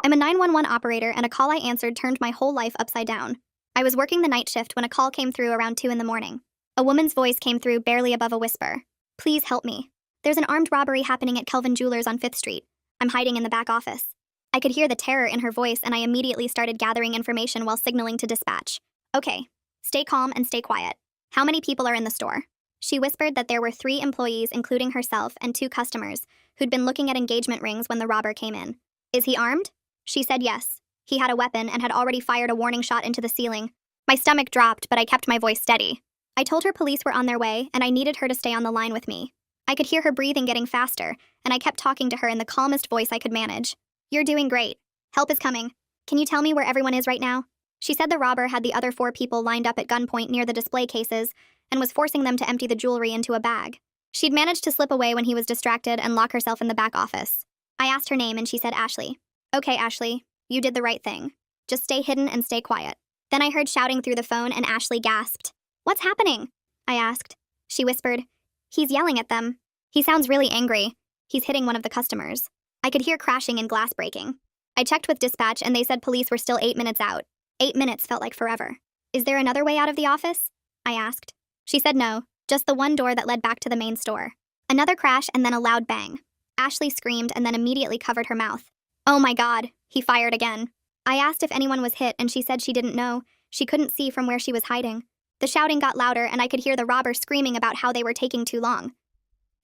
I'm a 911 operator, and a call I answered turned my whole life upside down. I was working the night shift when a call came through around 2 in the morning. A woman's voice came through barely above a whisper. Please help me. There's an armed robbery happening at Kelvin Jewelers on 5th Street. I'm hiding in the back office. I could hear the terror in her voice, and I immediately started gathering information while signaling to dispatch. Okay, stay calm and stay quiet. How many people are in the store? She whispered that there were 3 employees, including herself, and 2 customers, who'd been looking at engagement rings when the robber came in. Is he armed? She said yes. He had a weapon and had already fired a warning shot into the ceiling. My stomach dropped, but I kept my voice steady. I told her police were on their way, and I needed her to stay on the line with me. I could hear her breathing getting faster, and I kept talking to her in the calmest voice I could manage. You're doing great. Help is coming. Can you tell me where everyone is right now? She said the robber had the other 4 people lined up at gunpoint near the display cases and was forcing them to empty the jewelry into a bag. She'd managed to slip away when he was distracted and lock herself in the back office. I asked her name and she said Ashley. Okay, Ashley, you did the right thing. Just stay hidden and stay quiet. Then I heard shouting through the phone and Ashley gasped. What's happening? I asked. She whispered. He's yelling at them. He sounds really angry. He's hitting one of the customers. I could hear crashing and glass breaking. I checked with dispatch and they said police were still 8 minutes out. 8 minutes felt like forever. Is there another way out of the office? I asked. She said no, just the one door that led back to the main store. Another crash and then a loud bang. Ashley screamed and then immediately covered her mouth. Oh my God, he fired again. I asked if anyone was hit and she said she didn't know. She couldn't see from where she was hiding. The shouting got louder and I could hear the robber screaming about how they were taking too long.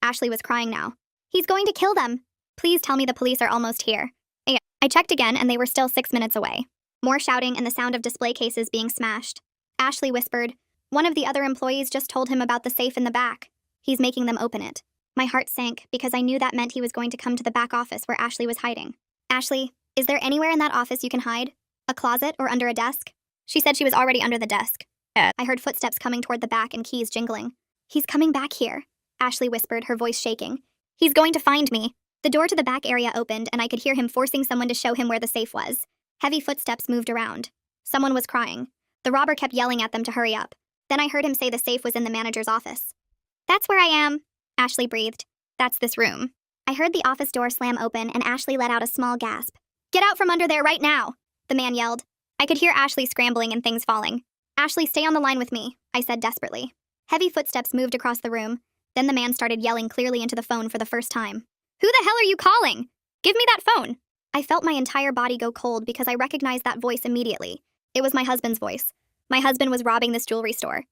Ashley was crying now. He's going to kill them. Please tell me the police are almost here. I checked again and they were still 6 minutes away. More shouting and the sound of display cases being smashed. Ashley whispered, one of the other employees just told him about the safe in the back. He's making them open it. My heart sank because I knew that meant he was going to come to the back office where Ashley was hiding. Ashley, is there anywhere in that office you can hide? A closet or under a desk? She said she was already under the desk. I heard footsteps coming toward the back and keys jingling. He's coming back here, Ashley whispered, her voice shaking. He's going to find me. The door to the back area opened and I could hear him forcing someone to show him where the safe was. Heavy footsteps moved around. Someone was crying. The robber kept yelling at them to hurry up. Then I heard him say the safe was in the manager's office. That's where I am, Ashley breathed. That's this room. I heard the office door slam open and Ashley let out a small gasp. Get out from under there right now, the man yelled. I could hear Ashley scrambling and things falling. Ashley, stay on the line with me, I said desperately. Heavy footsteps moved across the room. Then the man started yelling clearly into the phone for the first time. Who the hell are you calling? Give me that phone. I felt my entire body go cold because I recognized that voice immediately. It was my husband's voice. My husband was robbing this jewelry store.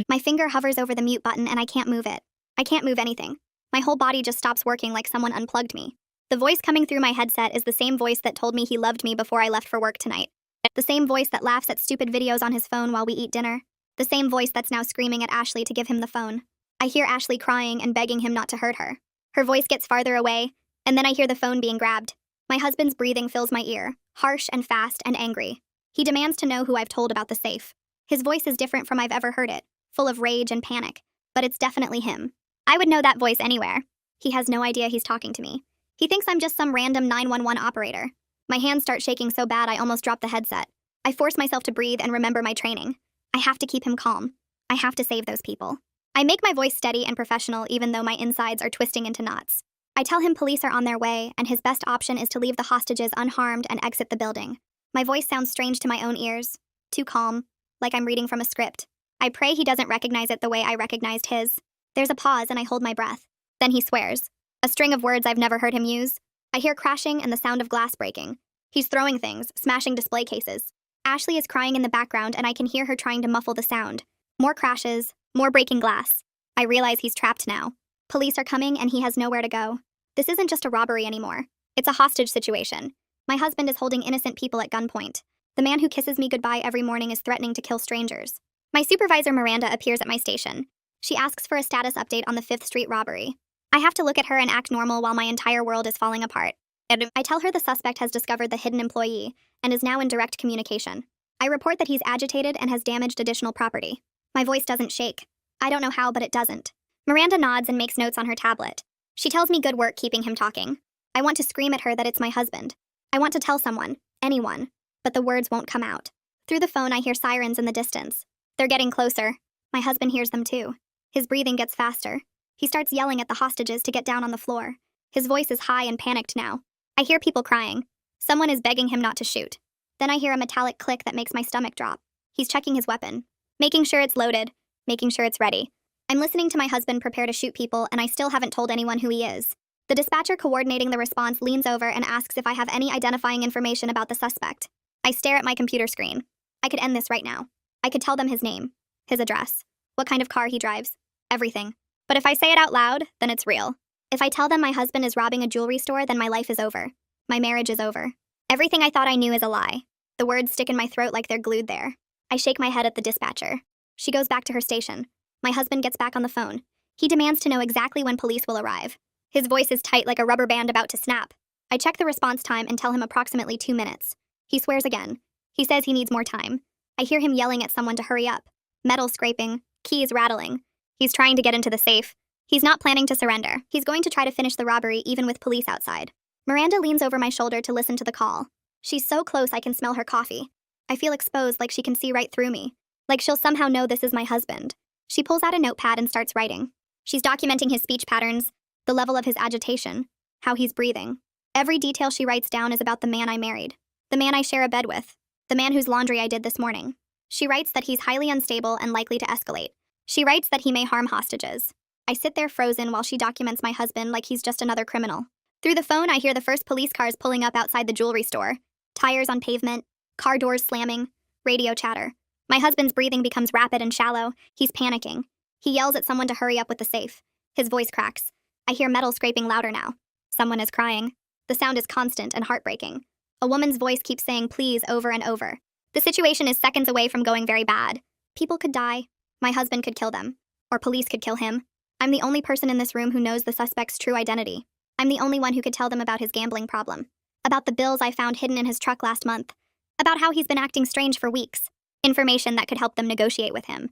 My finger hovers over the mute button and I can't move it. I can't move anything. My whole body just stops working like someone unplugged me. The voice coming through my headset is the same voice that told me he loved me before I left for work tonight. The same voice that laughs at stupid videos on his phone while we eat dinner. The same voice that's now screaming at Ashley to give him the phone. I hear Ashley crying and begging him not to hurt her. Her voice gets farther away, and then I hear the phone being grabbed. My husband's breathing fills my ear, harsh and fast and angry. He demands to know who I've told about the safe. His voice is different from I've ever heard it, full of rage and panic, but it's definitely him. I would know that voice anywhere. He has no idea he's talking to me. He thinks I'm just some random 911 operator. My hands start shaking so bad I almost drop the headset. I force myself to breathe and remember my training. I have to keep him calm. I have to save those people. I make my voice steady and professional even though my insides are twisting into knots. I tell him police are on their way and his best option is to leave the hostages unharmed and exit the building. My voice sounds strange to my own ears. Too calm, like I'm reading from a script. I pray he doesn't recognize it the way I recognized his. There's a pause and I hold my breath. Then he swears. A string of words I've never heard him use. I hear crashing and the sound of glass breaking. He's throwing things, smashing display cases. Ashley is crying in the background and I can hear her trying to muffle the sound. More crashes, more breaking glass. I realize he's trapped now. Police are coming and he has nowhere to go. This isn't just a robbery anymore. It's a hostage situation. My husband is holding innocent people at gunpoint. The man who kisses me goodbye every morning is threatening to kill strangers. My supervisor Miranda appears at my station. She asks for a status update on the 5th Street robbery. I have to look at her and act normal while my entire world is falling apart. I tell her the suspect has discovered the hidden employee and is now in direct communication. I report that he's agitated and has damaged additional property. My voice doesn't shake. I don't know how, but it doesn't. Miranda nods and makes notes on her tablet. She tells me good work keeping him talking. I want to scream at her that it's my husband. I want to tell someone, anyone, but the words won't come out. Through the phone, I hear sirens in the distance. They're getting closer. My husband hears them too. His breathing gets faster. He starts yelling at the hostages to get down on the floor. His voice is high and panicked now. I hear people crying. Someone is begging him not to shoot. Then I hear a metallic click that makes my stomach drop. He's checking his weapon, making sure it's loaded, making sure it's ready. I'm listening to my husband prepare to shoot people, and I still haven't told anyone who he is. The dispatcher coordinating the response leans over and asks if I have any identifying information about the suspect. I stare at my computer screen. I could end this right now. I could tell them his name, his address, what kind of car he drives, everything. But if I say it out loud, then it's real. If I tell them my husband is robbing a jewelry store, then my life is over. My marriage is over. Everything I thought I knew is a lie. The words stick in my throat like they're glued there. I shake my head at the dispatcher. She goes back to her station. My husband gets back on the phone. He demands to know exactly when police will arrive. His voice is tight like a rubber band about to snap. I check the response time and tell him approximately 2 minutes. He swears again. He says he needs more time. I hear him yelling at someone to hurry up. Metal scraping, keys rattling. He's trying to get into the safe. He's not planning to surrender. He's going to try to finish the robbery even with police outside. Miranda leans over my shoulder to listen to the call. She's so close I can smell her coffee. I feel exposed, like she can see right through me. Like she'll somehow know this is my husband. She pulls out a notepad and starts writing. She's documenting his speech patterns, the level of his agitation, how he's breathing. Every detail she writes down is about the man I married, the man I share a bed with, the man whose laundry I did this morning. She writes that he's highly unstable and likely to escalate. She writes that he may harm hostages. I sit there frozen while she documents my husband like he's just another criminal. Through the phone, I hear the first police cars pulling up outside the jewelry store. Tires on pavement, car doors slamming, radio chatter. My husband's breathing becomes rapid and shallow. He's panicking. He yells at someone to hurry up with the safe. His voice cracks. I hear metal scraping louder now. Someone is crying. The sound is constant and heartbreaking. A woman's voice keeps saying please over and over. The situation is seconds away from going very bad. People could die. My husband could kill them. Or police could kill him. I'm the only person in this room who knows the suspect's true identity. I'm the only one who could tell them about his gambling problem. About the bills I found hidden in his truck last month. About how he's been acting strange for weeks. Information that could help them negotiate with him.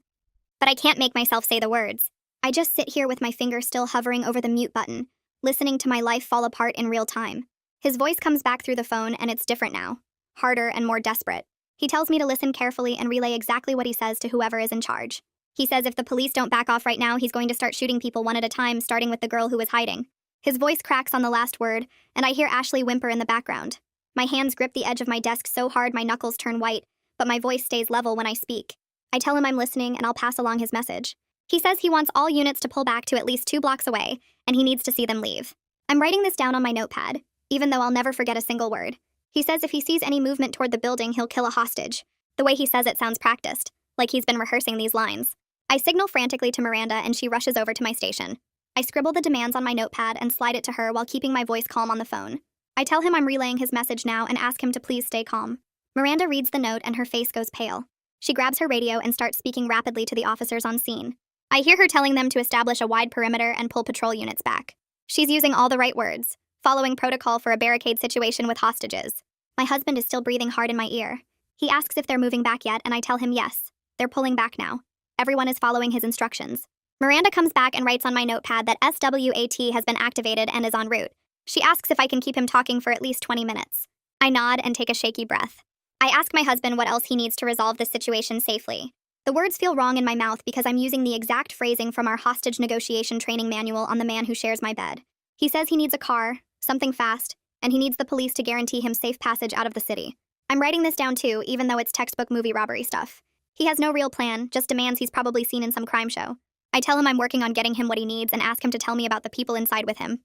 But I can't make myself say the words. I just sit here with my finger still hovering over the mute button, listening to my life fall apart in real time. His voice comes back through the phone, and it's different now. Harder and more desperate. He tells me to listen carefully and relay exactly what he says to whoever is in charge. He says if the police don't back off right now, he's going to start shooting people one at a time, starting with the girl who was hiding. His voice cracks on the last word, and I hear Ashley whimper in the background. My hands grip the edge of my desk so hard my knuckles turn white, but my voice stays level when I speak. I tell him I'm listening, and I'll pass along his message. He says he wants all units to pull back to at least 2 blocks away, and he needs to see them leave. I'm writing this down on my notepad, even though I'll never forget a single word. He says if he sees any movement toward the building, he'll kill a hostage. The way he says it sounds practiced, like he's been rehearsing these lines. I signal frantically to Miranda, and she rushes over to my station. I scribble the demands on my notepad and slide it to her while keeping my voice calm on the phone. I tell him I'm relaying his message now and ask him to please stay calm. Miranda reads the note and her face goes pale. She grabs her radio and starts speaking rapidly to the officers on scene. I hear her telling them to establish a wide perimeter and pull patrol units back. She's using all the right words, following protocol for a barricade situation with hostages. My husband is still breathing hard in my ear. He asks if they're moving back yet, and I tell him yes. They're pulling back now. Everyone is following his instructions. Miranda comes back and writes on my notepad that SWAT has been activated and is en route. She asks if I can keep him talking for at least 20 minutes. I nod and take a shaky breath. I ask my husband what else he needs to resolve this situation safely. The words feel wrong in my mouth because I'm using the exact phrasing from our hostage negotiation training manual on the man who shares my bed. He says he needs a car, something fast, and he needs the police to guarantee him safe passage out of the city. I'm writing this down too, even though it's textbook movie robbery stuff. He has no real plan, just demands he's probably seen in some crime show. I tell him I'm working on getting him what he needs and ask him to tell me about the people inside with him.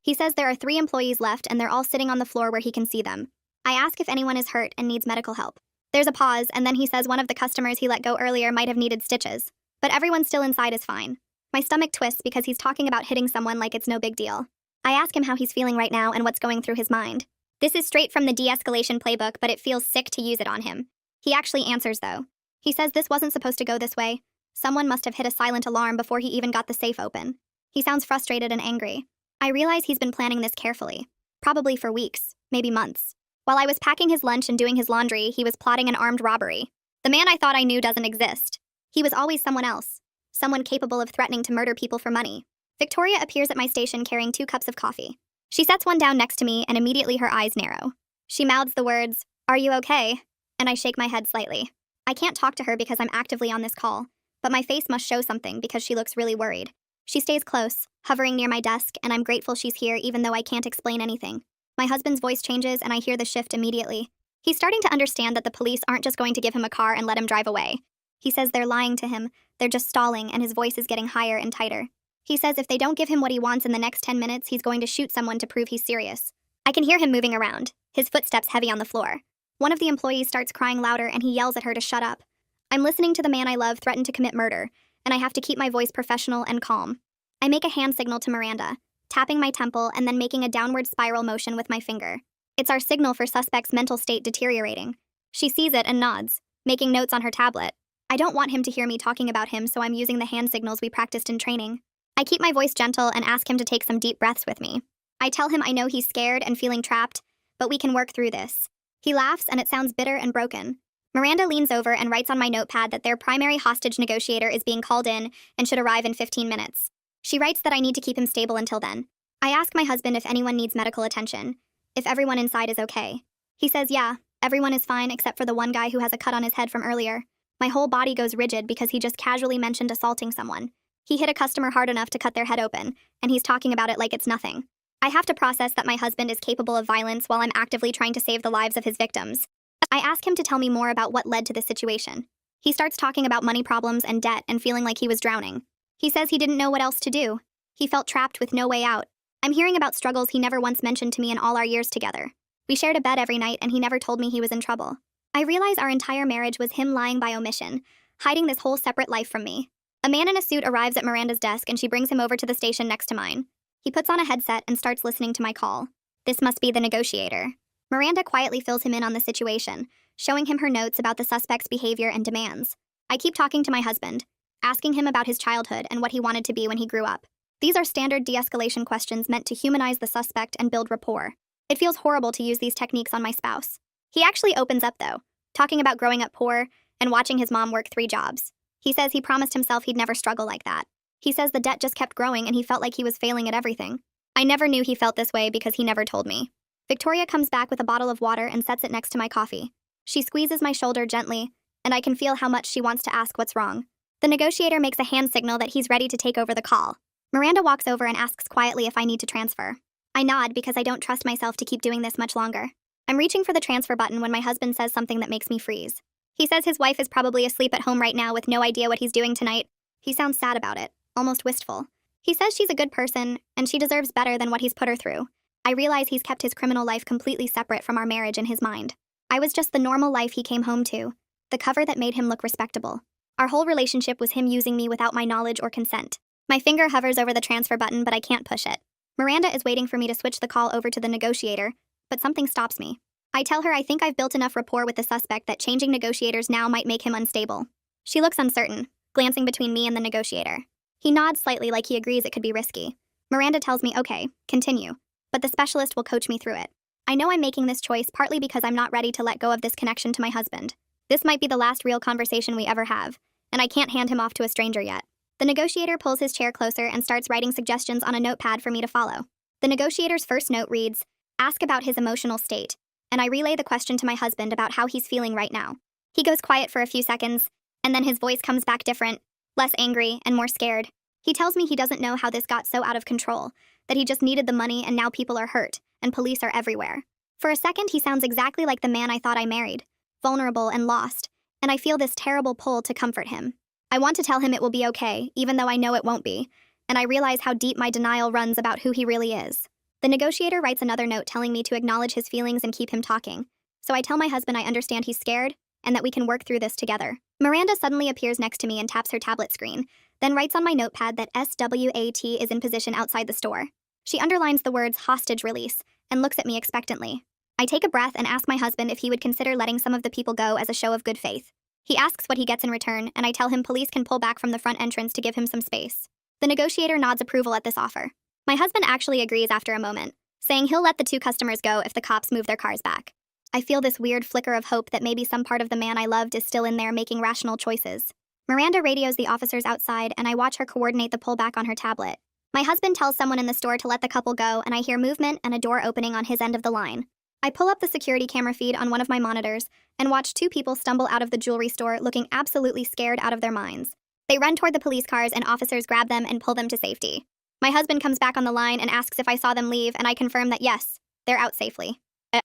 He says there are 3 employees left and they're all sitting on the floor where he can see them. I ask if anyone is hurt and needs medical help. There's a pause, and then he says one of the customers he let go earlier might have needed stitches. But everyone still inside is fine. My stomach twists because he's talking about hitting someone like it's no big deal. I ask him how he's feeling right now and what's going through his mind. This is straight from the de-escalation playbook, but it feels sick to use it on him. He actually answers, though. He says this wasn't supposed to go this way. Someone must have hit a silent alarm before he even got the safe open. He sounds frustrated and angry. I realize he's been planning this carefully. Probably for weeks, maybe months. While I was packing his lunch and doing his laundry, he was plotting an armed robbery. The man I thought I knew doesn't exist. He was always someone else. Someone capable of threatening to murder people for money. Victoria appears at my station carrying 2 cups of coffee. She sets one down next to me and immediately her eyes narrow. She mouths the words, "Are you okay?" And I shake my head slightly. I can't talk to her because I'm actively on this call, but my face must show something because she looks really worried. She stays close, hovering near my desk, and I'm grateful she's here even though I can't explain anything. My husband's voice changes and I hear the shift immediately. He's starting to understand that the police aren't just going to give him a car and let him drive away. He says they're lying to him, they're just stalling, and his voice is getting higher and tighter. He says if they don't give him what he wants in the next 10 minutes, he's going to shoot someone to prove he's serious. I can hear him moving around, his footsteps heavy on the floor. One of the employees starts crying louder and he yells at her to shut up. I'm listening to the man I love threaten to commit murder, and I have to keep my voice professional and calm. I make a hand signal to Miranda, tapping my temple and then making a downward spiral motion with my finger. It's our signal for suspect's mental state deteriorating. She sees it and nods, making notes on her tablet. I don't want him to hear me talking about him, so I'm using the hand signals we practiced in training. I keep my voice gentle and ask him to take some deep breaths with me. I tell him I know he's scared and feeling trapped, but we can work through this. He laughs and it sounds bitter and broken. Miranda leans over and writes on my notepad that their primary hostage negotiator is being called in and should arrive in 15 minutes. She writes that I need to keep him stable until then. I ask my husband if anyone needs medical attention, if everyone inside is okay. He says yeah, everyone is fine except for the one guy who has a cut on his head from earlier. My whole body goes rigid because he just casually mentioned assaulting someone. He hit a customer hard enough to cut their head open, and he's talking about it like it's nothing. I have to process that my husband is capable of violence while I'm actively trying to save the lives of his victims. I ask him to tell me more about what led to this situation. He starts talking about money problems and debt and feeling like he was drowning. He says he didn't know what else to do. He felt trapped with no way out. I'm hearing about struggles he never once mentioned to me in all our years together. We shared a bed every night and he never told me he was in trouble. I realize our entire marriage was him lying by omission, hiding this whole separate life from me. A man in a suit arrives at Miranda's desk and she brings him over to the station next to mine. He puts on a headset and starts listening to my call. This must be the negotiator. Miranda quietly fills him in on the situation, showing him her notes about the suspect's behavior and demands. I keep talking to my husband, asking him about his childhood and what he wanted to be when he grew up. These are standard de-escalation questions meant to humanize the suspect and build rapport. It feels horrible to use these techniques on my spouse. He actually opens up, though, talking about growing up poor and watching his mom work 3 jobs. He says he promised himself he'd never struggle like that. He says the debt just kept growing and he felt like he was failing at everything. I never knew he felt this way because he never told me. Victoria comes back with a bottle of water and sets it next to my coffee. She squeezes my shoulder gently, and I can feel how much she wants to ask what's wrong. The negotiator makes a hand signal that he's ready to take over the call. Miranda walks over and asks quietly if I need to transfer. I nod because I don't trust myself to keep doing this much longer. I'm reaching for the transfer button when my husband says something that makes me freeze. He says his wife is probably asleep at home right now with no idea what he's doing tonight. He sounds sad about it, almost wistful. He says she's a good person, and she deserves better than what he's put her through. I realize he's kept his criminal life completely separate from our marriage in his mind. I was just the normal life he came home to, the cover that made him look respectable. Our whole relationship was him using me without my knowledge or consent. My finger hovers over the transfer button, but I can't push it. Miranda is waiting for me to switch the call over to the negotiator, but something stops me. I tell her I think I've built enough rapport with the suspect that changing negotiators now might make him unstable. She looks uncertain, glancing between me and the negotiator. He nods slightly like he agrees it could be risky. Miranda tells me, okay, continue, but the specialist will coach me through it. I know I'm making this choice partly because I'm not ready to let go of this connection to my husband. This might be the last real conversation we ever have, and I can't hand him off to a stranger yet. The negotiator pulls his chair closer and starts writing suggestions on a notepad for me to follow. The negotiator's first note reads, ask about his emotional state, and I relay the question to my husband about how he's feeling right now. He goes quiet for a few seconds, and then his voice comes back different, less angry and more scared. He tells me he doesn't know how this got so out of control, that he just needed the money and now people are hurt, and police are everywhere. For a second, he sounds exactly like the man I thought I married, vulnerable and lost, and I feel this terrible pull to comfort him. I want to tell him it will be okay, even though I know it won't be, and I realize how deep my denial runs about who he really is. The negotiator writes another note telling me to acknowledge his feelings and keep him talking, so I tell my husband I understand he's scared and that we can work through this together. Miranda suddenly appears next to me and taps her tablet screen, then writes on my notepad that SWAT is in position outside the store. She underlines the words hostage release and looks at me expectantly. I take a breath and ask my husband if he would consider letting some of the people go as a show of good faith. He asks what he gets in return, and I tell him police can pull back from the front entrance to give him some space. The negotiator nods approval at this offer. My husband actually agrees after a moment, saying he'll let the 2 customers go if the cops move their cars back. I feel this weird flicker of hope that maybe some part of the man I loved is still in there making rational choices. Miranda radios the officers outside, and I watch her coordinate the pullback on her tablet. My husband tells someone in the store to let the couple go, and I hear movement and a door opening on his end of the line. I pull up the security camera feed on one of my monitors and watch 2 people stumble out of the jewelry store looking absolutely scared out of their minds. They run toward the police cars and officers grab them and pull them to safety. My husband comes back on the line and asks if I saw them leave, and I confirm that yes, They're out safely.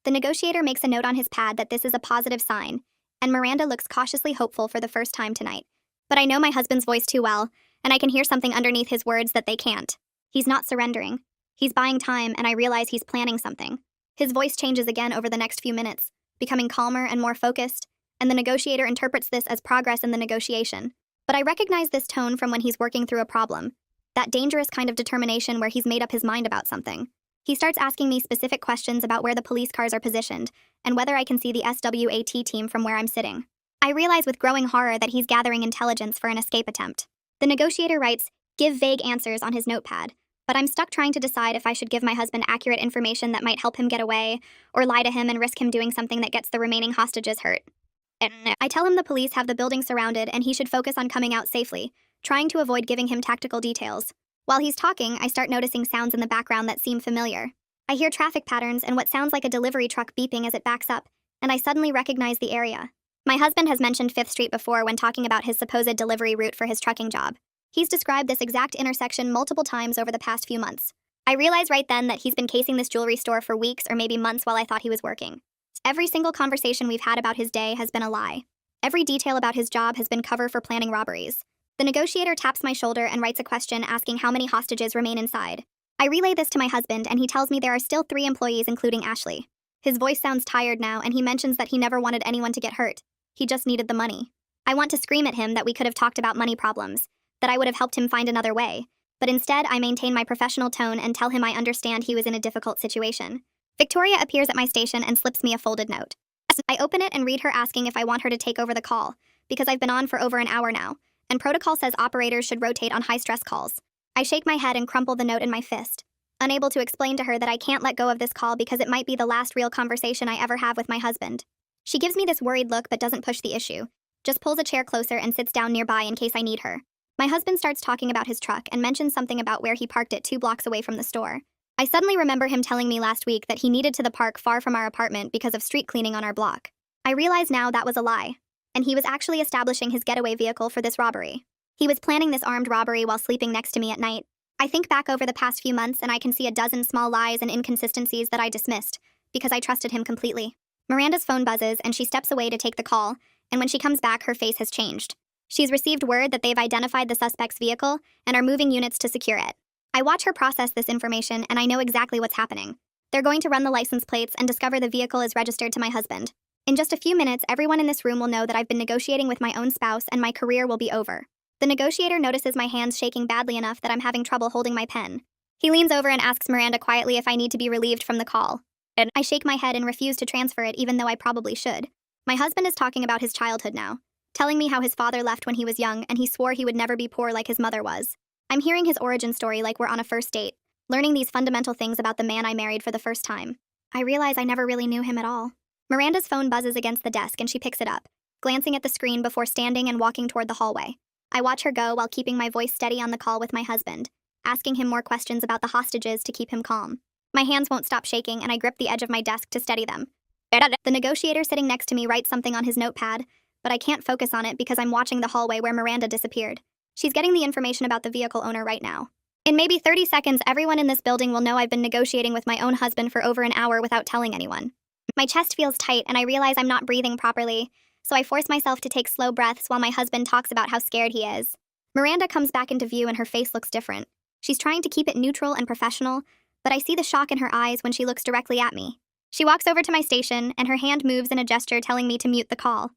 The negotiator makes a note on his pad that this is a positive sign, and Miranda looks cautiously hopeful for the first time tonight. But I know my husband's voice too well, and I can hear something underneath his words that they can't. He's not surrendering. He's buying time, and I realize he's planning something. His voice changes again over the next few minutes, becoming calmer and more focused, and the negotiator interprets this as progress in the negotiation. But I recognize this tone from when he's working through a problem, that dangerous kind of determination where he's made up his mind about something. He starts asking me specific questions about where the police cars are positioned and whether I can see the SWAT team from where I'm sitting. I realize with growing horror that he's gathering intelligence for an escape attempt. The negotiator writes, "Give vague answers" on his notepad, but I'm stuck trying to decide if I should give my husband accurate information that might help him get away, or lie to him and risk him doing something that gets the remaining hostages hurt. I tell him the police have the building surrounded and he should focus on coming out safely, trying to avoid giving him tactical details. While he's talking, I start noticing sounds in the background that seem familiar. I hear traffic patterns and what sounds like a delivery truck beeping as it backs up, and I suddenly recognize the area. My husband has mentioned 5th Street before when talking about his supposed delivery route for his trucking job. He's described this exact intersection multiple times over the past few months. I realize right then that he's been casing this jewelry store for weeks or maybe months while I thought he was working. Every single conversation we've had about his day has been a lie. Every detail about his job has been cover for planning robberies. The negotiator taps my shoulder and writes a question asking how many hostages remain inside. I relay this to my husband and he tells me there are still 3 employees including Ashley. His voice sounds tired now and he mentions that he never wanted anyone to get hurt. He just needed the money. I want to scream at him that we could have talked about money problems, that I would have helped him find another way, but instead I maintain my professional tone and tell him I understand he was in a difficult situation. Victoria appears at my station and slips me a folded note. I open it and read her asking if I want her to take over the call, because I've been on for over an hour now, and protocol says operators should rotate on high-stress calls. I shake my head and crumple the note in my fist, unable to explain to her that I can't let go of this call because it might be the last real conversation I ever have with my husband. She gives me this worried look but doesn't push the issue, just pulls a chair closer and sits down nearby in case I need her. My husband starts talking about his truck and mentions something about where he parked it 2 blocks away from the store. I suddenly remember him telling me last week that he needed to the park far from our apartment because of street cleaning on our block. I realize now that was a lie, and he was actually establishing his getaway vehicle for this robbery. He was planning this armed robbery while sleeping next to me at night. I think back over the past few months and I can see a dozen small lies and inconsistencies that I dismissed because I trusted him completely. Miranda's phone buzzes and she steps away to take the call, and when she comes back, her face has changed. She's received word that they've identified the suspect's vehicle and are moving units to secure it. I watch her process this information and I know exactly what's happening. They're going to run the license plates and discover the vehicle is registered to my husband. In just a few minutes, everyone in this room will know that I've been negotiating with my own spouse and my career will be over. The negotiator notices my hands shaking badly enough that I'm having trouble holding my pen. He leans over and asks Miranda quietly if I need to be relieved from the call. And I shake my head and refuse to transfer it even though I probably should. My husband is talking about his childhood now, telling me how his father left when he was young and he swore he would never be poor like his mother was. I'm hearing his origin story like we're on a first date, learning these fundamental things about the man I married for the first time. I realize I never really knew him at all. Miranda's phone buzzes against the desk and she picks it up, glancing at the screen before standing and walking toward the hallway. I watch her go while keeping my voice steady on the call with my husband, asking him more questions about the hostages to keep him calm. My hands won't stop shaking and I grip the edge of my desk to steady them. The negotiator sitting next to me writes something on his notepad, but I can't focus on it because I'm watching the hallway where Miranda disappeared. She's getting the information about the vehicle owner right now. In maybe 30 seconds, everyone in this building will know I've been negotiating with my own husband for over an hour without telling anyone. My chest feels tight and I realize I'm not breathing properly, so I force myself to take slow breaths while my husband talks about how scared he is. Miranda comes back into view and her face looks different. She's trying to keep it neutral and professional, but I see the shock in her eyes when she looks directly at me. She walks over to my station and her hand moves in a gesture telling me to mute the call.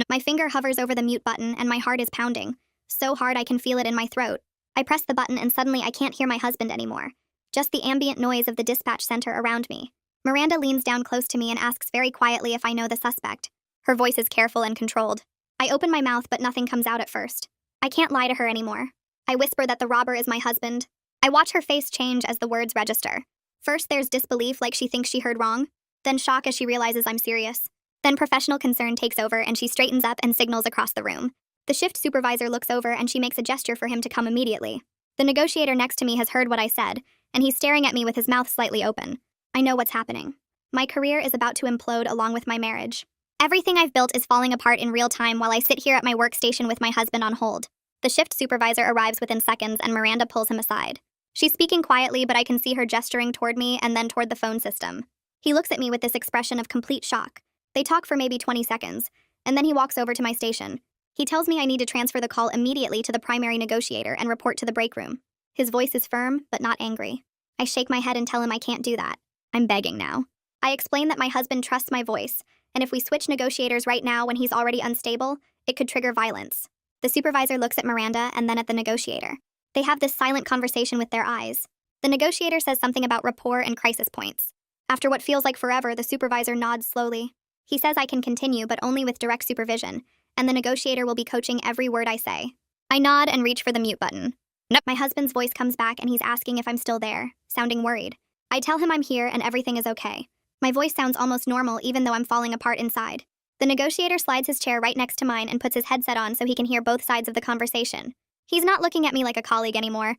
My finger hovers over the mute button and my heart is pounding, so hard I can feel it in my throat. I press the button and suddenly I can't hear my husband anymore, just the ambient noise of the dispatch center around me. Miranda leans down close to me and asks very quietly if I know the suspect. Her voice is careful and controlled. I open my mouth but nothing comes out at first. I can't lie to her anymore. I whisper that the robber is my husband. I watch her face change as the words register. First there's disbelief like she thinks she heard wrong, then shock as she realizes I'm serious. Then professional concern takes over and she straightens up and signals across the room. The shift supervisor looks over and she makes a gesture for him to come immediately. The negotiator next to me has heard what I said, and he's staring at me with his mouth slightly open. I know what's happening. My career is about to implode along with my marriage. Everything I've built is falling apart in real time while I sit here at my workstation with my husband on hold. The shift supervisor arrives within seconds and Miranda pulls him aside. She's speaking quietly, but I can see her gesturing toward me and then toward the phone system. He looks at me with this expression of complete shock. They talk for maybe 20 seconds, and then he walks over to my station. He tells me I need to transfer the call immediately to the primary negotiator and report to the break room. His voice is firm, but not angry. I shake my head and tell him I can't do that. I'm begging now. I explain that my husband trusts my voice, and if we switch negotiators right now when he's already unstable, it could trigger violence. The supervisor looks at Miranda and then at the negotiator. They have this silent conversation with their eyes. The negotiator says something about rapport and crisis points. After what feels like forever, the supervisor nods slowly. He says I can continue, but only with direct supervision, and the negotiator will be coaching every word I say. I nod and reach for the mute button. Nope. My husband's voice comes back and he's asking if I'm still there, sounding worried. I tell him I'm here and everything is okay. My voice sounds almost normal even though I'm falling apart inside. The negotiator slides his chair right next to mine and puts his headset on so he can hear both sides of the conversation. He's not looking at me like a colleague anymore.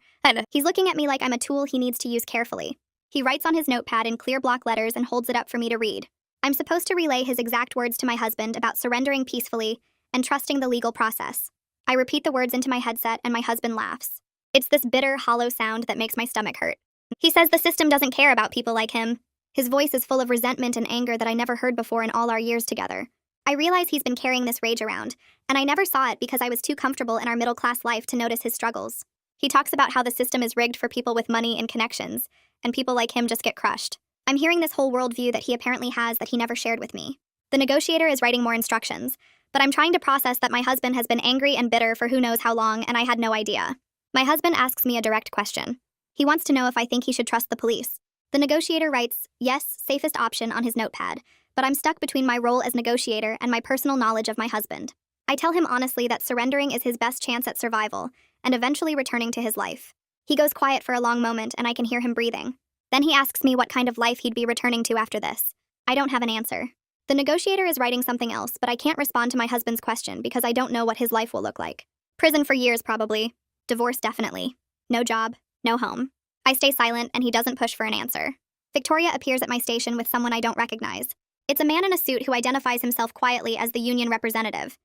He's looking at me like I'm a tool he needs to use carefully. He writes on his notepad in clear block letters and holds it up for me to read. I'm supposed to relay his exact words to my husband about surrendering peacefully and trusting the legal process. I repeat the words into my headset and my husband laughs. It's this bitter, hollow sound that makes my stomach hurt. He says the system doesn't care about people like him. His voice is full of resentment and anger that I never heard before in all our years together. I realize he's been carrying this rage around, and I never saw it because I was too comfortable in our middle-class life to notice his struggles. He talks about how the system is rigged for people with money and connections, and people like him just get crushed. I'm hearing this whole worldview that he apparently has that he never shared with me. The negotiator is writing more instructions, but I'm trying to process that my husband has been angry and bitter for who knows how long, and I had no idea. My husband asks me a direct question. He wants to know if I think he should trust the police. The negotiator writes, yes, safest option on his notepad, but I'm stuck between my role as negotiator and my personal knowledge of my husband. I tell him honestly that surrendering is his best chance at survival and eventually returning to his life. He goes quiet for a long moment and I can hear him breathing. Then he asks me what kind of life he'd be returning to after this. I don't have an answer. The negotiator is writing something else, but I can't respond to my husband's question because I don't know what his life will look like. Prison for years, probably. Divorce, definitely. No job, no home. I stay silent and he doesn't push for an answer. Victoria appears at my station with someone I don't recognize. It's a man in a suit who identifies himself quietly as the union representative.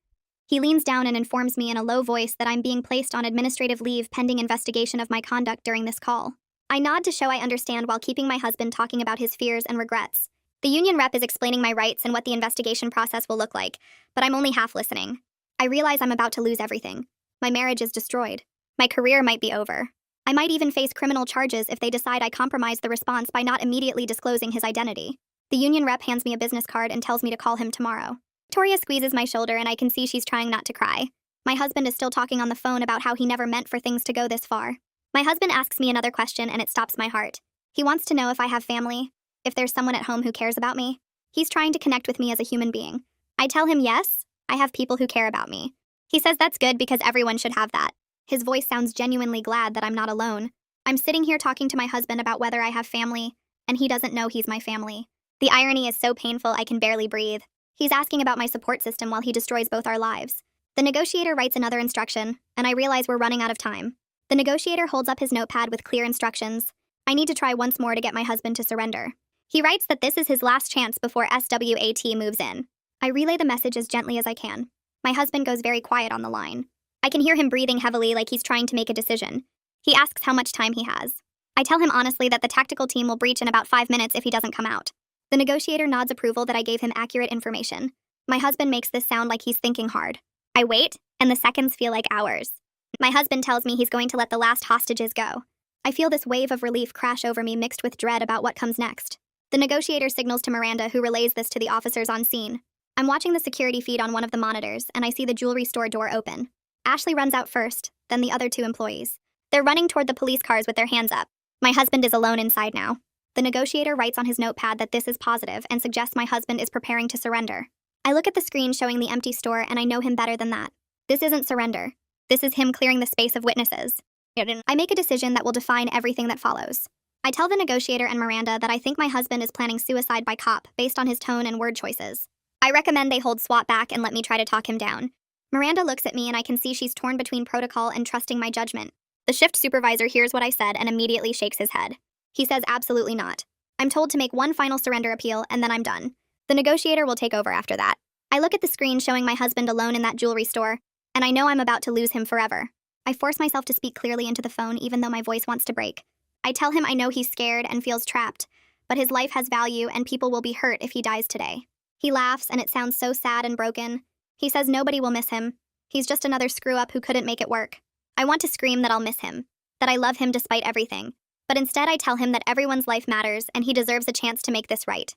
He leans down and informs me in a low voice that I'm being placed on administrative leave pending investigation of my conduct during this call. I nod to show I understand while keeping my husband talking about his fears and regrets. The union rep is explaining my rights and what the investigation process will look like, but I'm only half listening. I realize I'm about to lose everything. My marriage is destroyed. My career might be over. I might even face criminal charges if they decide I compromised the response by not immediately disclosing his identity. The union rep hands me a business card and tells me to call him tomorrow. Victoria squeezes my shoulder and I can see she's trying not to cry. My husband is still talking on the phone about how he never meant for things to go this far. My husband asks me another question and it stops my heart. He wants to know if I have family, if there's someone at home who cares about me. He's trying to connect with me as a human being. I tell him yes, I have people who care about me. He says that's good because everyone should have that. His voice sounds genuinely glad that I'm not alone. I'm sitting here talking to my husband about whether I have family, and he doesn't know he's my family. The irony is so painful I can barely breathe. He's asking about my support system while he destroys both our lives. The negotiator writes another instruction, and I realize we're running out of time. The negotiator holds up his notepad with clear instructions. I need to try once more to get my husband to surrender. He writes that this is his last chance before SWAT moves in. I relay the message as gently as I can. My husband goes very quiet on the line. I can hear him breathing heavily like he's trying to make a decision. He asks how much time he has. I tell him honestly that the tactical team will breach in about 5 minutes if he doesn't come out. The negotiator nods approval that I gave him accurate information. My husband makes this sound like he's thinking hard. I wait, and the seconds feel like hours. My husband tells me he's going to let the last hostages go. I feel this wave of relief crash over me mixed with dread about what comes next. The negotiator signals to Miranda, who relays this to the officers on scene. I'm watching the security feed on one of the monitors, and I see the jewelry store door open. Ashley runs out first, then the other 2 employees. They're running toward the police cars with their hands up. My husband is alone inside now. The negotiator writes on his notepad that this is positive and suggests my husband is preparing to surrender. I look at the screen showing the empty store and I know him better than that. This isn't surrender. This is him clearing the space of witnesses. I make a decision that will define everything that follows. I tell the negotiator and Miranda that I think my husband is planning suicide by cop based on his tone and word choices. I recommend they hold SWAT back and let me try to talk him down. Miranda looks at me and I can see she's torn between protocol and trusting my judgment. The shift supervisor hears what I said and immediately shakes his head. He says absolutely not. I'm told to make one final surrender appeal and then I'm done. The negotiator will take over after that. I look at the screen showing my husband alone in that jewelry store, and I know I'm about to lose him forever. I force myself to speak clearly into the phone even though my voice wants to break. I tell him I know he's scared and feels trapped, but his life has value and people will be hurt if he dies today. He laughs and it sounds so sad and broken. He says nobody will miss him. He's just another screw-up who couldn't make it work. I want to scream that I'll miss him, that I love him despite everything. But instead I tell him that everyone's life matters and he deserves a chance to make this right.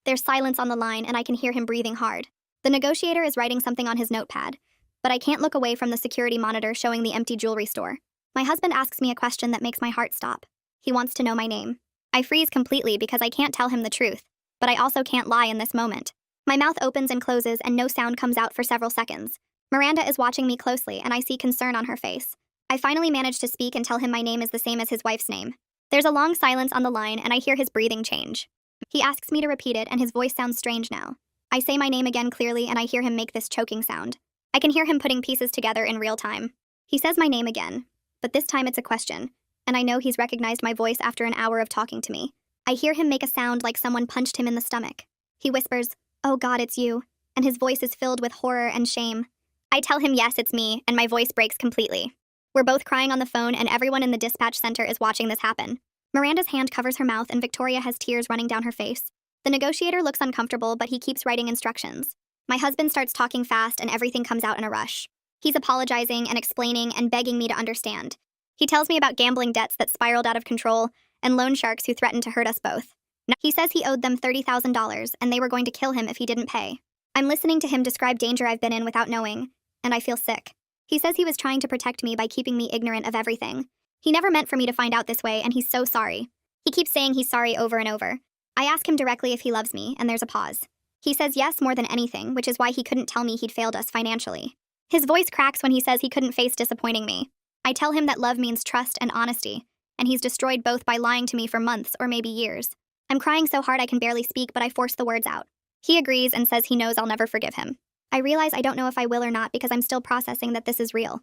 There's silence on the line and I can hear him breathing hard. The negotiator is writing something on his notepad, but I can't look away from the security monitor showing the empty jewelry store. My husband asks me a question that makes my heart stop. He wants to know my name. I freeze completely because I can't tell him the truth, but I also can't lie in this moment. My mouth opens and closes and no sound comes out for several seconds. Miranda is watching me closely and I see concern on her face. I finally manage to speak and tell him my name is the same as his wife's name. There's a long silence on the line and I hear his breathing change. He asks me to repeat it and his voice sounds strange now. I say my name again clearly and I hear him make this choking sound. I can hear him putting pieces together in real time. He says my name again, but this time it's a question, and I know he's recognized my voice after an hour of talking to me. I hear him make a sound like someone punched him in the stomach. He whispers, "Oh God, it's you," and his voice is filled with horror and shame. I tell him yes, it's me, and my voice breaks completely. We're both crying on the phone and everyone in the dispatch center is watching this happen. Miranda's hand covers her mouth and Victoria has tears running down her face. The negotiator looks uncomfortable, but he keeps writing instructions. My husband starts talking fast and everything comes out in a rush. He's apologizing and explaining and begging me to understand. He tells me about gambling debts that spiraled out of control and loan sharks who threatened to hurt us both. He says he owed them $30,000 and they were going to kill him if he didn't pay. I'm listening to him describe danger I've been in without knowing, and I feel sick. He says he was trying to protect me by keeping me ignorant of everything. He never meant for me to find out this way, and he's so sorry. He keeps saying he's sorry over and over. I ask him directly if he loves me, and there's a pause. He says yes more than anything, which is why he couldn't tell me he'd failed us financially. His voice cracks when he says he couldn't face disappointing me. I tell him that love means trust and honesty, and he's destroyed both by lying to me for months or maybe years. I'm crying so hard I can barely speak, but I force the words out. He agrees and says he knows I'll never forgive him. I realize I don't know if I will or not because I'm still processing that this is real.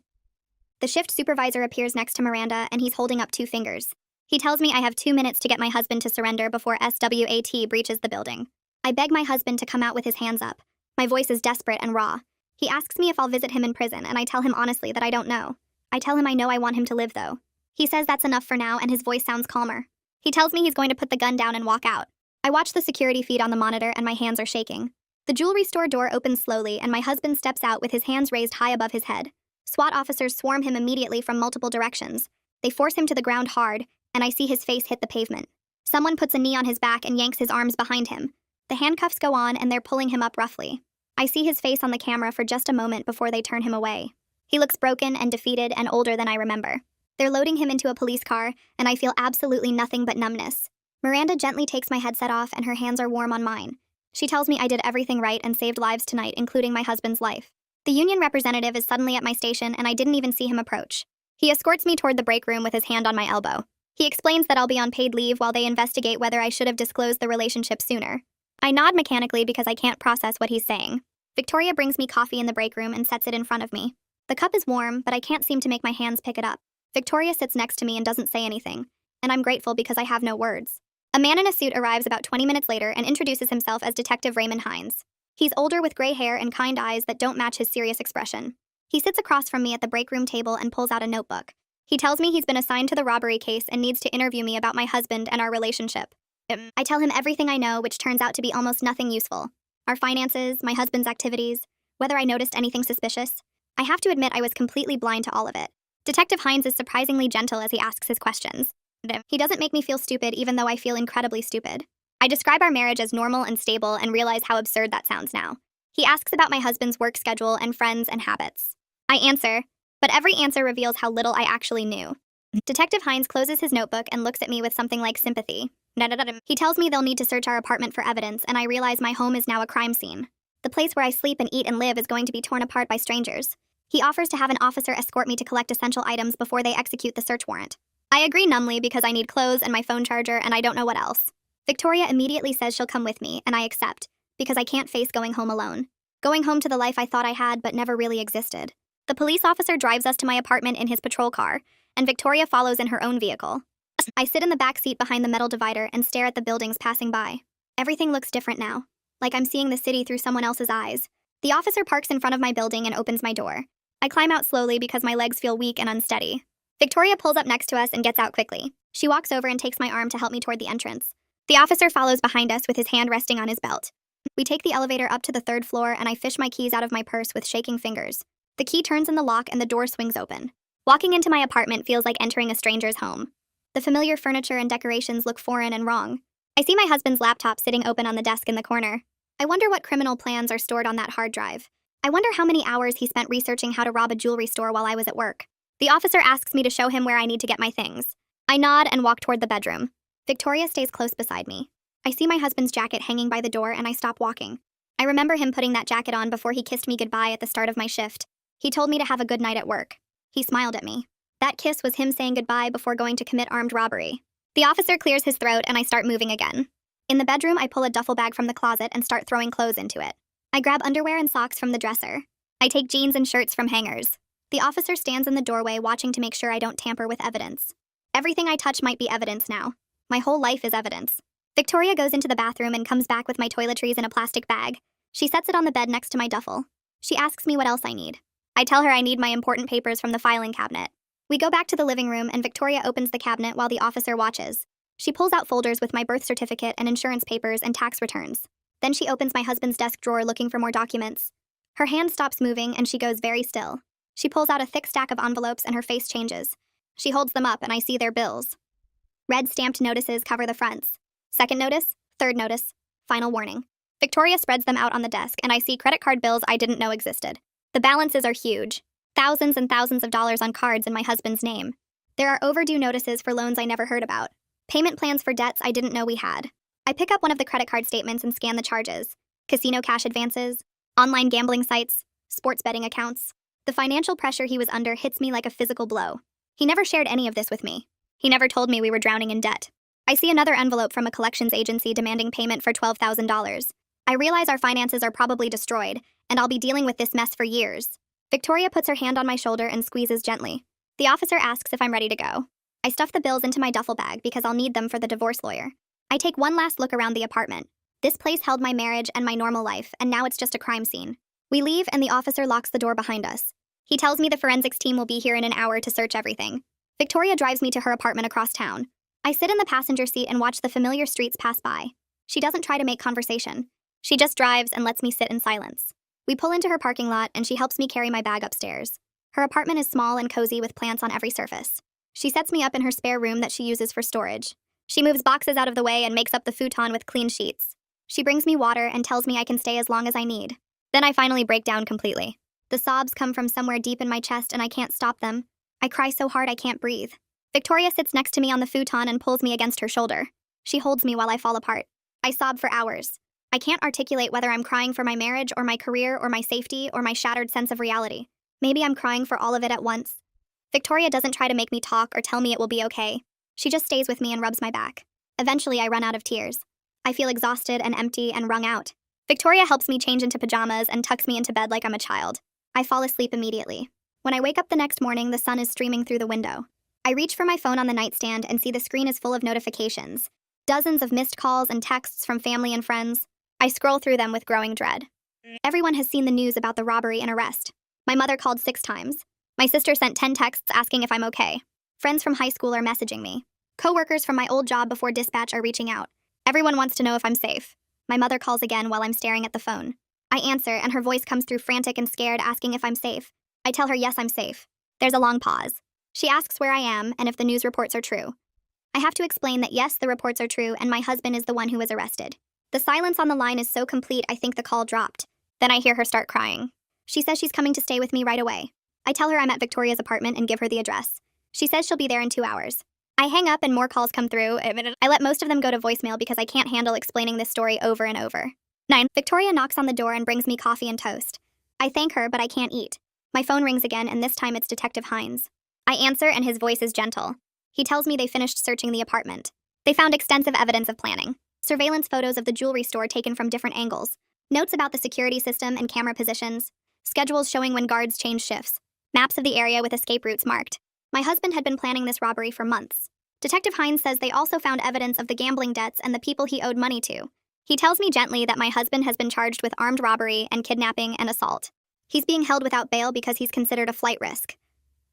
The shift supervisor appears next to Miranda and he's holding up 2 fingers. He tells me I have 2 minutes to get my husband to surrender before SWAT breaches the building. I beg my husband to come out with his hands up. My voice is desperate and raw. He asks me if I'll visit him in prison, and I tell him honestly that I don't know. I tell him I know I want him to live, though. He says that's enough for now, and his voice sounds calmer. He tells me he's going to put the gun down and walk out. I watch the security feed on the monitor, and my hands are shaking. The jewelry store door opens slowly, and my husband steps out with his hands raised high above his head. SWAT officers swarm him immediately from multiple directions. They force him to the ground hard, and I see his face hit the pavement. Someone puts a knee on his back and yanks his arms behind him. The handcuffs go on, and they're pulling him up roughly. I see his face on the camera for just a moment before they turn him away. He looks broken and defeated and older than I remember. They're loading him into a police car, and I feel absolutely nothing but numbness. Miranda gently takes my headset off, and her hands are warm on mine. She tells me I did everything right and saved lives tonight, including my husband's life. The union representative is suddenly at my station, and I didn't even see him approach. He escorts me toward the break room with his hand on my elbow. He explains that I'll be on paid leave while they investigate whether I should have disclosed the relationship sooner. I nod mechanically because I can't process what he's saying. Victoria brings me coffee in the break room and sets it in front of me. The cup is warm, but I can't seem to make my hands pick it up. Victoria sits next to me and doesn't say anything, and I'm grateful because I have no words. A man in a suit arrives about 20 minutes later and introduces himself as Detective Raymond Hines. He's older with gray hair and kind eyes that don't match his serious expression. He sits across from me at the break room table and pulls out a notebook. He tells me he's been assigned to the robbery case and needs to interview me about my husband and our relationship. I tell him everything I know, which turns out to be almost nothing useful. Our finances, my husband's activities, whether I noticed anything suspicious. I have to admit I was completely blind to all of it. Detective Hines is surprisingly gentle as he asks his questions. He doesn't make me feel stupid even though I feel incredibly stupid. I describe our marriage as normal and stable and realize how absurd that sounds now. He asks about my husband's work schedule and friends and habits. I answer, but every answer reveals how little I actually knew. Detective Hines closes his notebook and looks at me with something like sympathy. He tells me they'll need to search our apartment for evidence, and I realize my home is now a crime scene. The place where I sleep and eat and live is going to be torn apart by strangers. He offers to have an officer escort me to collect essential items before they execute the search warrant. I agree numbly because I need clothes and my phone charger, and I don't know what else. Victoria immediately says she'll come with me, and I accept, because I can't face going home alone. Going home to the life I thought I had but never really existed. The police officer drives us to my apartment in his patrol car, and Victoria follows in her own vehicle. I sit in the back seat behind the metal divider and stare at the buildings passing by. Everything looks different now, like I'm seeing the city through someone else's eyes. The officer parks in front of my building and opens my door. I climb out slowly because my legs feel weak and unsteady. Victoria pulls up next to us and gets out quickly. She walks over and takes my arm to help me toward the entrance. The officer follows behind us with his hand resting on his belt. We take the elevator up to the third floor, and I fish my keys out of my purse with shaking fingers. The key turns in the lock and the door swings open. Walking into my apartment feels like entering a stranger's home. The familiar furniture and decorations look foreign and wrong. I see my husband's laptop sitting open on the desk in the corner. I wonder what criminal plans are stored on that hard drive. I wonder how many hours he spent researching how to rob a jewelry store while I was at work. The officer asks me to show him where I need to get my things. I nod and walk toward the bedroom. Victoria stays close beside me. I see my husband's jacket hanging by the door and I stop walking. I remember him putting that jacket on before he kissed me goodbye at the start of my shift. He told me to have a good night at work. He smiled at me. That kiss was him saying goodbye before going to commit armed robbery. The officer clears his throat and I start moving again. In the bedroom, I pull a duffel bag from the closet and start throwing clothes into it. I grab underwear and socks from the dresser. I take jeans and shirts from hangers. The officer stands in the doorway watching to make sure I don't tamper with evidence. Everything I touch might be evidence now. My whole life is evidence. Victoria goes into the bathroom and comes back with my toiletries in a plastic bag. She sets it on the bed next to my duffel. She asks me what else I need. I tell her I need my important papers from the filing cabinet. We go back to the living room and Victoria opens the cabinet while the officer watches. She pulls out folders with my birth certificate and insurance papers and tax returns. Then she opens my husband's desk drawer looking for more documents. Her hand stops moving and she goes very still. She pulls out a thick stack of envelopes and her face changes. She holds them up and I see their bills. Red stamped notices cover the fronts. Second notice, third notice, final warning. Victoria spreads them out on the desk and I see credit card bills I didn't know existed. The balances are huge. Thousands and thousands of dollars on cards in my husband's name. There are overdue notices for loans I never heard about. Payment plans for debts I didn't know we had. I pick up one of the credit card statements and scan the charges. Casino cash advances, online gambling sites, sports betting accounts. The financial pressure he was under hits me like a physical blow. He never shared any of this with me. He never told me we were drowning in debt. I see another envelope from a collections agency demanding payment for $12,000. I realize our finances are probably destroyed, and I'll be dealing with this mess for years. Victoria puts her hand on my shoulder and squeezes gently. The officer asks if I'm ready to go. I stuff the bills into my duffel bag because I'll need them for the divorce lawyer. I take one last look around the apartment. This place held my marriage and my normal life, and now it's just a crime scene. We leave and the officer locks the door behind us. He tells me the forensics team will be here in an hour to search everything. Victoria drives me to her apartment across town. I sit in the passenger seat and watch the familiar streets pass by. She doesn't try to make conversation. She just drives and lets me sit in silence. We pull into her parking lot and she helps me carry my bag upstairs. Her apartment is small and cozy with plants on every surface. She sets me up in her spare room that she uses for storage. She moves boxes out of the way and makes up the futon with clean sheets. She brings me water and tells me I can stay as long as I need. Then I finally break down completely. The sobs come from somewhere deep in my chest and I can't stop them. I cry so hard I can't breathe. Victoria sits next to me on the futon and pulls me against her shoulder. She holds me while I fall apart. I sob for hours. I can't articulate whether I'm crying for my marriage or my career or my safety or my shattered sense of reality. Maybe I'm crying for all of it at once. Victoria doesn't try to make me talk or tell me it will be okay. She just stays with me and rubs my back. Eventually, I run out of tears. I feel exhausted and empty and wrung out. Victoria helps me change into pajamas and tucks me into bed like I'm a child. I fall asleep immediately. When I wake up the next morning, the sun is streaming through the window. I reach for my phone on the nightstand and see the screen is full of notifications. Dozens of missed calls and texts from family and friends. I scroll through them with growing dread. Everyone has seen the news about the robbery and arrest. My mother called 6 times. My sister sent 10 texts asking if I'm okay. Friends from high school are messaging me. Coworkers from my old job before dispatch are reaching out. Everyone wants to know if I'm safe. My mother calls again while I'm staring at the phone. I answer, and her voice comes through frantic and scared, asking if I'm safe. I tell her yes, I'm safe. There's a long pause. She asks where I am and if the news reports are true. I have to explain that yes, the reports are true, and my husband is the one who was arrested. The silence on the line is so complete I think the call dropped. Then I hear her start crying. She says she's coming to stay with me right away. I tell her I'm at Victoria's apartment and give her the address. She says she'll be there in 2 hours. I hang up and more calls come through. I let most of them go to voicemail because I can't handle explaining this story over and over. 9. Victoria knocks on the door and brings me coffee and toast. I thank her, but I can't eat. My phone rings again, and this time it's Detective Hines. I answer, and his voice is gentle. He tells me they finished searching the apartment. They found extensive evidence of planning. Surveillance photos of the jewelry store taken from different angles. Notes about the security system and camera positions. Schedules showing when guards change shifts. Maps of the area with escape routes marked. My husband had been planning this robbery for months. Detective Hines says they also found evidence of the gambling debts and the people he owed money to. He tells me gently that my husband has been charged with armed robbery and kidnapping and assault. He's being held without bail because he's considered a flight risk.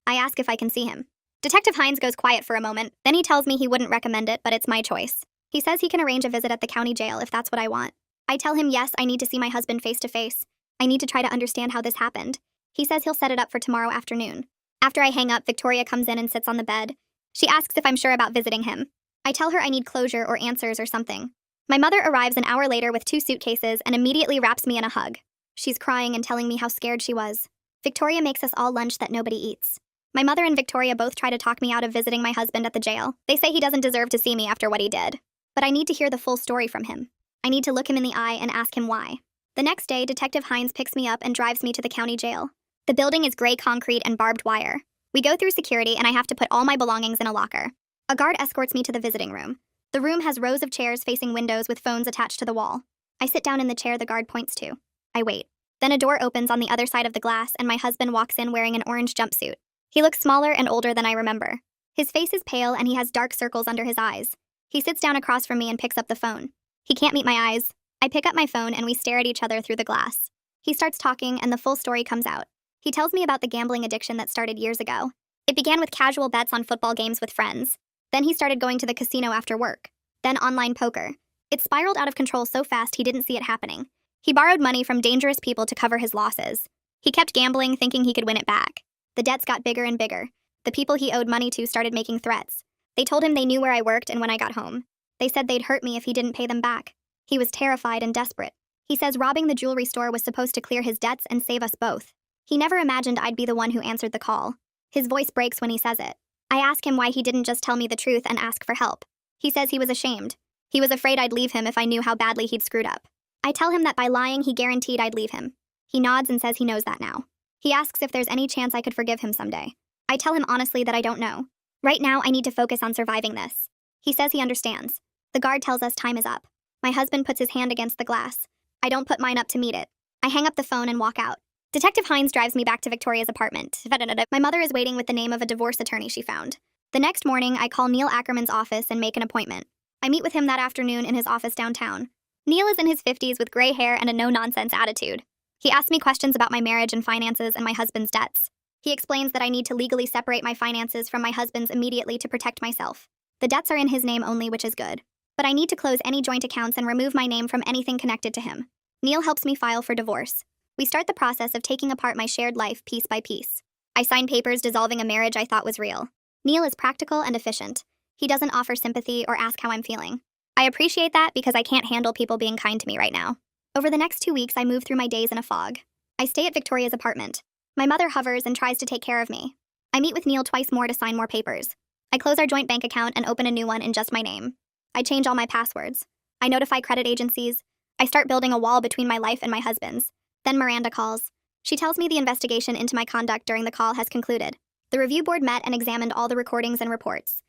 I ask if I can see him. Detective Hines goes quiet for a moment, then he tells me he wouldn't recommend it, but it's my choice. He says he can arrange a visit at the county jail if that's what I want. I tell him yes, I need to see my husband face to face. I need to try to understand how this happened. He says he'll set it up for tomorrow afternoon. After I hang up, Victoria comes in and sits on the bed. She asks if I'm sure about visiting him. I tell her I need closure or answers or something. My mother arrives an hour later with 2 suitcases and immediately wraps me in a hug. She's crying and telling me how scared she was. Victoria makes us all lunch that nobody eats. My mother and Victoria both try to talk me out of visiting my husband at the jail. They say he doesn't deserve to see me after what he did. But I need to hear the full story from him. I need to look him in the eye and ask him why. The next day, Detective Hines picks me up and drives me to the county jail. The building is gray concrete and barbed wire. We go through security and I have to put all my belongings in a locker. A guard escorts me to the visiting room. The room has rows of chairs facing windows with phones attached to the wall. I sit down in the chair the guard points to. I wait. Then a door opens on the other side of the glass and my husband walks in wearing an orange jumpsuit. He looks smaller and older than I remember. His face is pale and he has dark circles under his eyes. He sits down across from me and picks up the phone. He can't meet my eyes. I pick up my phone and we stare at each other through the glass. He starts talking and the full story comes out. He tells me about the gambling addiction that started years ago. It began with casual bets on football games with friends. Then he started going to the casino after work. Then online poker. It spiraled out of control so fast he didn't see it happening. He borrowed money from dangerous people to cover his losses. He kept gambling thinking he could win it back. The debts got bigger and bigger. The people he owed money to started making threats. They told him they knew where I worked and when I got home. They said they'd hurt me if he didn't pay them back. He was terrified and desperate. He says robbing the jewelry store was supposed to clear his debts and save us both. He never imagined I'd be the one who answered the call. His voice breaks when he says it. I ask him why he didn't just tell me the truth and ask for help. He says he was ashamed. He was afraid I'd leave him if I knew how badly he'd screwed up. I tell him that by lying, he guaranteed I'd leave him. He nods and says he knows that now. He asks if there's any chance I could forgive him someday. I tell him honestly that I don't know. Right now, I need to focus on surviving this. He says he understands. The guard tells us time is up. My husband puts his hand against the glass. I don't put mine up to meet it. I hang up the phone and walk out. Detective Hines drives me back to Victoria's apartment. My mother is waiting with the name of a divorce attorney she found. The next morning, I call Neil Ackerman's office and make an appointment. I meet with him that afternoon in his office downtown. Neil is in his 50s with gray hair and a no-nonsense attitude. He asks me questions about my marriage and finances and my husband's debts. He explains that I need to legally separate my finances from my husband's immediately to protect myself. The debts are in his name only, which is good. But I need to close any joint accounts and remove my name from anything connected to him. Neil helps me file for divorce. We start the process of taking apart my shared life piece by piece. I sign papers dissolving a marriage I thought was real. Neil is practical and efficient. He doesn't offer sympathy or ask how I'm feeling. I appreciate that because I can't handle people being kind to me right now. Over the next 2 weeks, I move through my days in a fog. I stay at Victoria's apartment. My mother hovers and tries to take care of me. I meet with Neil twice more to sign more papers. I close our joint bank account and open a new one in just my name. I change all my passwords. I notify credit agencies. I start building a wall between my life and my husband's. Then Miranda calls. She tells me the investigation into my conduct during the call has concluded. The review board met and examined all the recordings and reports.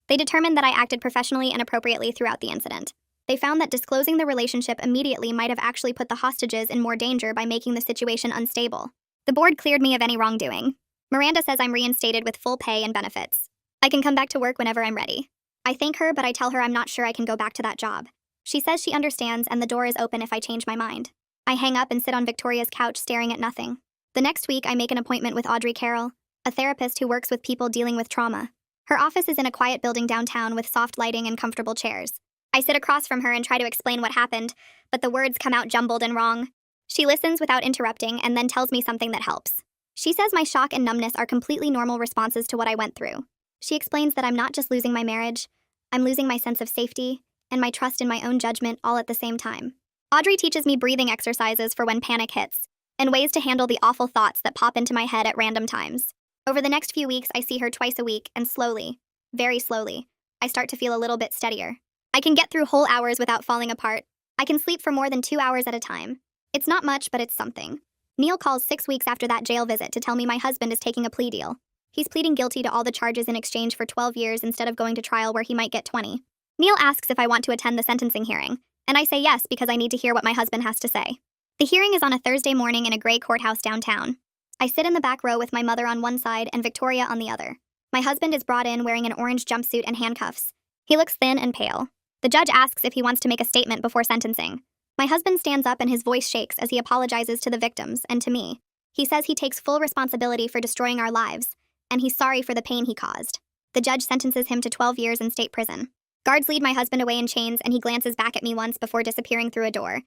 They determined that I acted professionally and appropriately throughout the incident. They found that disclosing the relationship immediately might have actually put the hostages in more danger by making the situation unstable. The board cleared me of any wrongdoing. Miranda says I'm reinstated with full pay and benefits. I can come back to work whenever I'm ready. I thank her, but I tell her I'm not sure I can go back to that job. She says she understands and the door is open if I change my mind. I hang up and sit on Victoria's couch staring at nothing. The next week, I make an appointment with Audrey Carroll, a therapist who works with people dealing with trauma. Her office is in a quiet building downtown with soft lighting and comfortable chairs. I sit across from her and try to explain what happened, but the words come out jumbled and wrong. She listens without interrupting and then tells me something that helps. She says my shock and numbness are completely normal responses to what I went through. She explains that I'm not just losing my marriage, I'm losing my sense of safety and my trust in my own judgment all at the same time. Audrey teaches me breathing exercises for when panic hits, and ways to handle the awful thoughts that pop into my head at random times. Over the next few weeks, I see her twice a week, and slowly, very slowly, I start to feel a little bit steadier. I can get through whole hours without falling apart. I can sleep for more than 2 hours at a time. It's not much, but it's something. Neil calls 6 weeks after that jail visit to tell me my husband is taking a plea deal. He's pleading guilty to all the charges in exchange for 12 years instead of going to trial where he might get 20. Neil asks if I want to attend the sentencing hearing, and I say yes because I need to hear what my husband has to say. The hearing is on a Thursday morning in a gray courthouse downtown. I sit in the back row with my mother on one side and Victoria on the other. My husband is brought in wearing an orange jumpsuit and handcuffs. He looks thin and pale. The judge asks if he wants to make a statement before sentencing. My husband stands up and his voice shakes as he apologizes to the victims and to me. He says he takes full responsibility for destroying our lives, and he's sorry for the pain he caused. The judge sentences him to 12 years in state prison. Guards lead my husband away in chains, and he glances back at me once before disappearing through a door.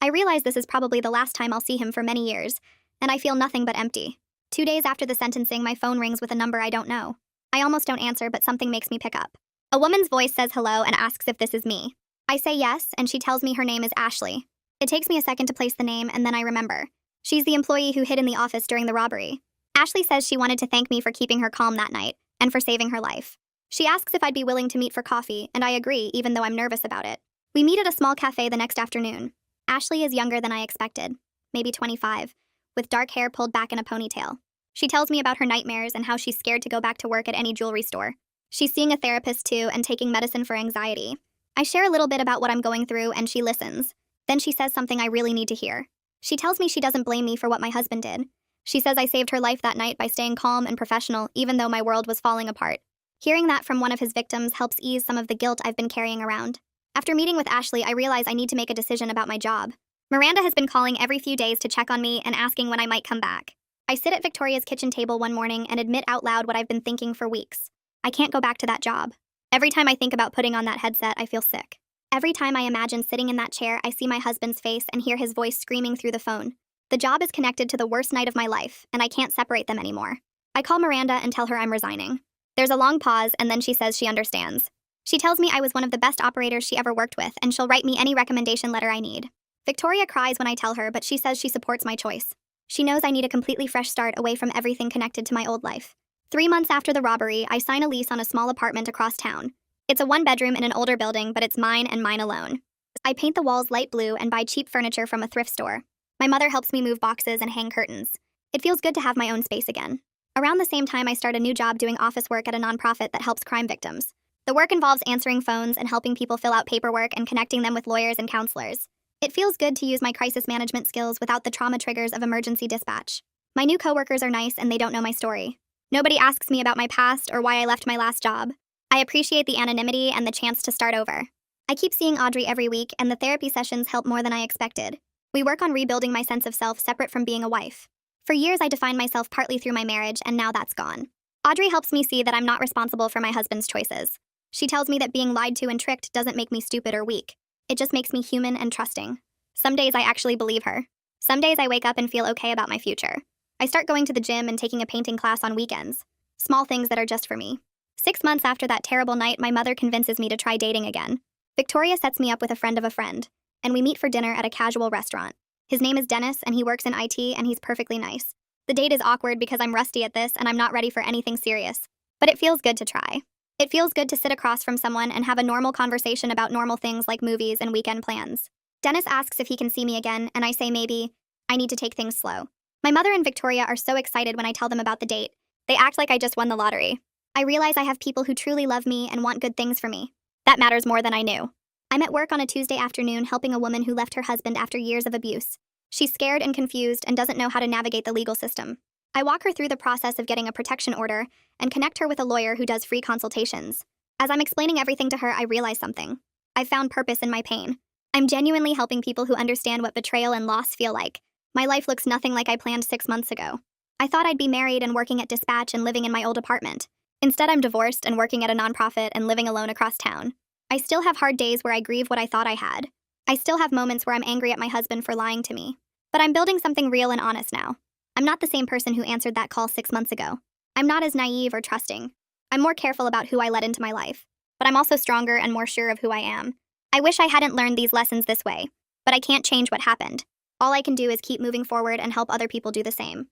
I realize this is probably the last time I'll see him for many years, and I feel nothing but empty. 2 days after the sentencing, my phone rings with a number I don't know. I almost don't answer, but something makes me pick up. A woman's voice says hello and asks if this is me. I say yes, and she tells me her name is Ashley. It takes me a second to place the name, and then I remember. She's the employee who hid in the office during the robbery. Ashley says she wanted to thank me for keeping her calm that night, and for saving her life. She asks if I'd be willing to meet for coffee, and I agree, even though I'm nervous about it. We meet at a small cafe the next afternoon. Ashley is younger than I expected, maybe 25, with dark hair pulled back in a ponytail. She tells me about her nightmares and how she's scared to go back to work at any jewelry store. She's seeing a therapist too and taking medicine for anxiety. I share a little bit about what I'm going through, and she listens. Then she says something I really need to hear. She tells me she doesn't blame me for what my husband did. She says I saved her life that night by staying calm and professional, even though my world was falling apart. Hearing that from one of his victims helps ease some of the guilt I've been carrying around. After meeting with Ashley, I realize I need to make a decision about my job. Miranda has been calling every few days to check on me and asking when I might come back. I sit at Victoria's kitchen table one morning and admit out loud what I've been thinking for weeks. I can't go back to that job. Every time I think about putting on that headset, I feel sick. Every time I imagine sitting in that chair, I see my husband's face and hear his voice screaming through the phone. The job is connected to the worst night of my life, and I can't separate them anymore. I call Miranda and tell her I'm resigning. There's a long pause, and then she says she understands. She tells me I was one of the best operators she ever worked with, and she'll write me any recommendation letter I need. Victoria cries when I tell her, but she says she supports my choice. She knows I need a completely fresh start away from everything connected to my old life. 3 months after the robbery, I sign a lease on a small apartment across town. It's a 1-bedroom in an older building, but it's mine and mine alone. I paint the walls light blue and buy cheap furniture from a thrift store. My mother helps me move boxes and hang curtains. It feels good to have my own space again. Around the same time, I start a new job doing office work at a nonprofit that helps crime victims. The work involves answering phones and helping people fill out paperwork and connecting them with lawyers and counselors. It feels good to use my crisis management skills without the trauma triggers of emergency dispatch. My new coworkers are nice and they don't know my story. Nobody asks me about my past or why I left my last job. I appreciate the anonymity and the chance to start over. I keep seeing Audrey every week, and the therapy sessions help more than I expected. We work on rebuilding my sense of self separate from being a wife. For years, I defined myself partly through my marriage, and now that's gone. Audrey helps me see that I'm not responsible for my husband's choices. She tells me that being lied to and tricked doesn't make me stupid or weak. It just makes me human and trusting. Some days I actually believe her. Some days I wake up and feel okay about my future. I start going to the gym and taking a painting class on weekends. Small things that are just for me. 6 months after that terrible night, my mother convinces me to try dating again. Victoria sets me up with a friend of a friend, and we meet for dinner at a casual restaurant. His name is Dennis, and he works in IT, and he's perfectly nice. The date is awkward because I'm rusty at this and I'm not ready for anything serious. But it feels good to try. It feels good to sit across from someone and have a normal conversation about normal things like movies and weekend plans. Dennis asks if he can see me again, and I say maybe. I need to take things slow. My mother and Victoria are so excited when I tell them about the date. They act like I just won the lottery. I realize I have people who truly love me and want good things for me. That matters more than I knew. I'm at work on a Tuesday afternoon helping a woman who left her husband after years of abuse. She's scared and confused and doesn't know how to navigate the legal system. I walk her through the process of getting a protection order and connect her with a lawyer who does free consultations. As I'm explaining everything to her, I realize something. I've found purpose in my pain. I'm genuinely helping people who understand what betrayal and loss feel like. My life looks nothing like I planned 6 months ago. I thought I'd be married and working at Dispatch and living in my old apartment. Instead, I'm divorced and working at a nonprofit and living alone across town. I still have hard days where I grieve what I thought I had. I still have moments where I'm angry at my husband for lying to me. But I'm building something real and honest now. I'm not the same person who answered that call 6 months ago. I'm not as naive or trusting. I'm more careful about who I let into my life. But I'm also stronger and more sure of who I am. I wish I hadn't learned these lessons this way. But I can't change what happened. All I can do is keep moving forward and help other people do the same.